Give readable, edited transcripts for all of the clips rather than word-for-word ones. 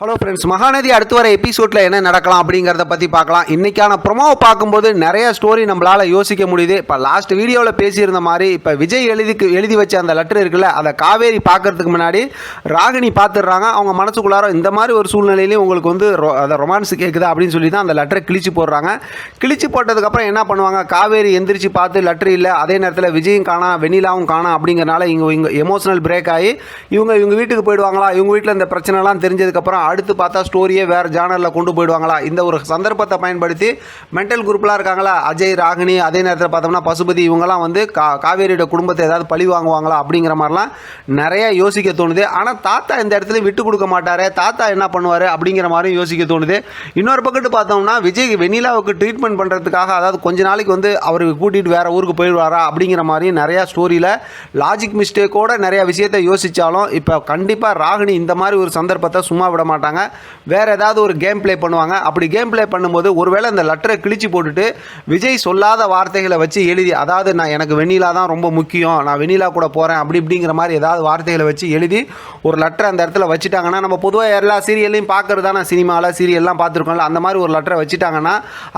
Hello friends, Mahanadi அடுத்து வர எபிசோடில் என்ன நடக்கலாம் அப்படிங்கிறத பற்றி பார்க்கலாம். இன்றைக்கான ப்ரொமோவை பார்க்கும்போது நிறைய ஸ்டோரி நம்மளால் யோசிக்க முடியுது. இப்போ லாஸ்ட் வீடியோவில் பேசியிருந்த மாதிரி இப்போ விஜய் எழுதி வச்ச அந்த லெட்டர் இருக்குல்ல, அதை காவேரி பார்க்கறதுக்கு முன்னாடி ராகினி பார்த்துடுறாங்க. அவங்க மனசுக்குள்ளார இந்த மாதிரி ஒரு சூழ்நிலையிலையும் உங்களுக்கு வந்து அதை ரொமான்ஸ் கேட்குதா அப்படின்னு சொல்லி தான் அந்த லெட்டரை கிழிச்சு போடுறாங்க. கிழிச்சு போட்டதுக்கப்புறம் என்ன பண்ணுவாங்க, காவேரி எந்திரிச்சு பார்த்து லெட்டர் இல்லை, அதே நேரத்தில் விஜயும் காணா வெண்ணிலாவும் காணா அப்படிங்கிறனால இங்கே எமோஷனல் பிரேக் ஆகி இவங்க வீட்டுக்கு போயிடுவாங்களா, இவங்க வீட்டில் இந்த பிரச்சனைலாம் தெரிஞ்சதுக்கப்புறம் அடுத்து பார்த்தா ஸ்டோரியே வேறு ஜானரில் கொண்டு போயிடுவாங்களா. இந்த ஒரு சந்தர்ப்பத்தை பயன்படுத்தி மென்டல் குரூப்லாம் இருக்காங்களா, அஜய் ராகினி, அதே நேரத்தில் பார்த்தோம்னா பசுபதி, இவங்கெல்லாம் வந்து காவேரியோட குடும்பத்தை ஏதாவது பழி வாங்குவாங்களா அப்படிங்கிற மாதிரிலாம் நிறைய யோசிக்க தோணுது. ஆனால் தாத்தா இந்த இடத்துல விட்டு கொடுக்க மாட்டார், தாத்தா என்ன பண்ணுவார் அப்படிங்கிற மாதிரியும் யோசிக்க தோணுது. இன்னொரு பக்கத்து பார்த்தோம்னா விஜய் வெண்ணிலாவுக்கு ட்ரீட்மெண்ட் பண்ணுறதுக்காக, அதாவது கொஞ்ச நாளைக்கு வந்து அவருக்கு கூட்டிகிட்டு வேறு ஊருக்கு போயிடுவாரா அப்படிங்கிற மாதிரியும் நிறையா ஸ்டோரியில் லாஜிக் மிஸ்டேக்கோட நிறையா விஷயத்தை யோசித்தாலும் இப்போ கண்டிப்பாக ராகினி இந்த மாதிரி ஒரு சந்தர்ப்பத்தை சும்மா விட மாட்டாங்க. வேறு ஏதாவது ஒரு கேம் ப்ளே பண்ணுவாங்க. அப்படி கேம் ப்ளே பண்ணும்போது ஒருவேளை இந்த லெட்டரை கிழிச்சு போட்டுட்டு விஜய் சொல்லாத வார்த்தைகளை வச்சு எழுதி, அதாவது நான் எனக்கு வெண்ணிலா தான் ரொம்ப முக்கியம், நான் வெண்ணிலா கூட போகிறேன் அப்படிங்கிற மாதிரி ஏதாவது வார்த்தைகளை வச்சு எழுதி ஒரு லெட்டரை அந்த இடத்துல வச்சுட்டாங்கன்னா, நம்ம பொதுவாக எல்லா சீரியல்லையும் பார்க்குறதான சினிமாவில் சீரியல்லாம் பார்த்துருக்கோம்ல, அந்த மாதிரி ஒரு லெட்டரை வச்சுட்டாங்கன்னா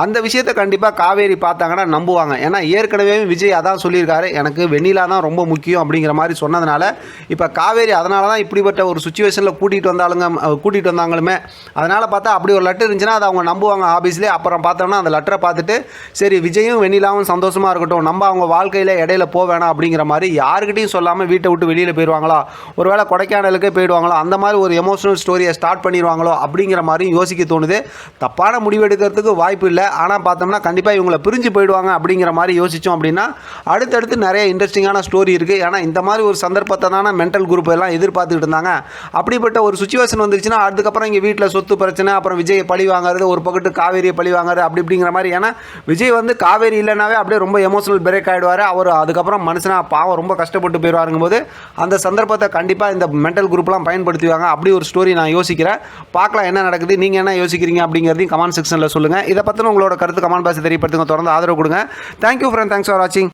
அந்த விஷயத்தை கண்டிப்பாக காவேரி பார்த்தாங்கன்னா நம்புவாங்க. ஏன்னா ஏற்கனவே விஜய் அதான் சொல்லியிருக்காரு, எனக்கு வெண்ணிலா தான் ரொம்ப முக்கியம் அப்படிங்கிற மாதிரி சொன்னதுனால இப்போ காவேரி அதனால தான் இப்படிப்பட்ட ஒரு சுச்சுவேஷனில் கூட்டிகிட்டு வந்தாங்களுமே. அதனால் பார்த்தா அப்படி ஒரு லெட்டர் இருந்துச்சுன்னா அதை அவங்க நம்புவாங்க ஆஃபீஸ்லேயே. அப்புறம் பார்த்தோம்னா அந்த லெட்டரை பார்த்துட்டு சரி விஜயும் வெண்ணிலாவும் சந்தோஷமாக இருக்கட்டும், நம்ம அவங்க வாழ்க்கையில் இடையில போக வேணாம் அப்படிங்கிற மாதிரி யாருக்கிட்டையும் சொல்லாமல் வீட்டை விட்டு வெளியில் போயிடுவாங்களா, ஒருவேளை கொடைக்கானலுக்கே போயிடுவாங்களோ, அந்த மாதிரி ஒரு எமோஷனல் ஸ்டோரியை ஸ்டார்ட் பண்ணிடுவாங்களோ அப்படிங்கிற மாதிரியும் யோசிக்க தோணுது. தப்பான முடிவு எடுக்கிறதுக்கு வாய்ப்பு இல்லை. ஆனால் பார்த்தோம்னா கண்டிப்பாக இவங்களை பிரிஞ்சு போயிடுவாங்க அப்படிங்கிற மாதிரி யோசித்தோம் அப்படின்னா அடுத்தடுத்து நிறைய இன்ட்ரெஸ்டிங்கான ஸ்டோரி இருக்குது. ஏன்னா இந்த மாதிரி ஒரு சந்தர்ப்பத்தை தானே மென்டல் குரூப் எல்லாம் எதிர்பார்த்துக்கிட்டு இருந்தாங்க. அப்படிப்பட்ட ஒரு சுச்சுவேஷன் வந்துருச்சுன்னா அதுக்கப்புறம் இங்கே வீட்டில் சொத்து பிரச்சனை, அப்புறம் விஜயை பழி வாங்குறது, ஒரு பக்கத்து காவேரியை பழி வாங்குறது அப்படிங்கிற மாதிரி. ஏன்னா விஜய் வந்து காவேரி இல்லைனாவே அப்படியே ரொம்ப எமோஷனல் பிரேக் ஆகிடுவார். அவர் அதுக்கப்புறம் மனுஷனாக பாவம் ரொம்ப கஷ்டப்பட்டு போயிடுவாருங்கும் போது அந்த சந்தர்ப்பத்தை கண்டிப்பாக இந்த மென்டல் குரூப்லாம் பயன்படுத்துவாங்க. அப்படி ஒரு ஸ்டோரி நான் யோசிக்கிறேன். பார்க்கலாம் என்ன நடக்குது, நீங்கள் என்ன யோசிக்கிறீங்க அப்படிங்கிறதையும் கமெண்ட் செக்ஷனில் சொல்லுங்கள். இதை பற்றின உங்களோட கருத்து கமெண்ட் பாக்ஸ் தெரியப்படுத்துங்க. தொடர்ந்து ஆதரவு கொடுங்க. தேங்க்யூ ஃப்ரெண்ட், தேங்க்ஸ் ஃபார் வாட்சிங்.